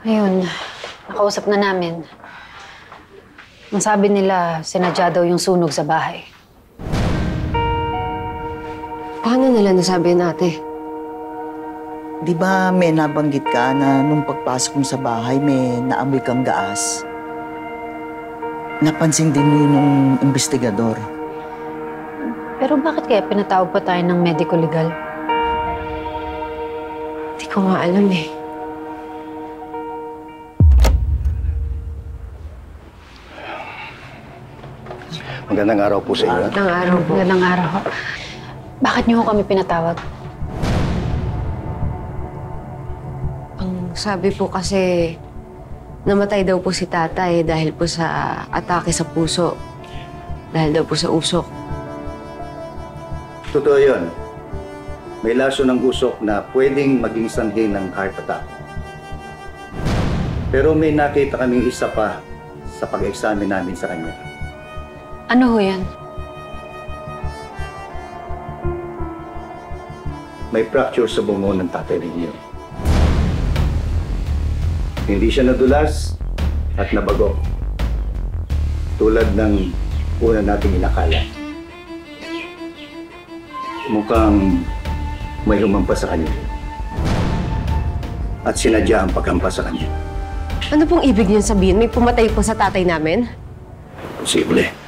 Ayun, nakausap na namin. Ang sabi nila, sinadya daw yung sunog sa bahay. Paano nila nasabi yun, ate? Di ba may nabanggit ka na nung pagpasok mo sa bahay may naamoy kang gaas? Napansin din yun nung investigador. Pero bakit kaya pinatawag pa tayo ng medical legal? Hindi ko nga alam eh. Magandang araw po sa inyo. Magandang araw po. Magandang araw. Bakit niyo kami pinatawag? Ang sabi po kasi, namatay daw po si tatay dahil po sa atake sa puso. Dahil daw po sa usok. Totoo yun. May laso ng usok na pwedeng maging sanhi ng heart attack. Pero may nakita kaming isa pa sa pag-examine namin sa kanya. Ano ho yan? May fracture sa bungo ng tatay ninyo. Hindi siya nadulas at nabago. Tulad ng una nating inakala. Mukhang may humampas sa kanya. At sinadya ang paghampas sa kanya. Ano pong ibig niyo sabihin? May pumatay po sa tatay namin? Posible.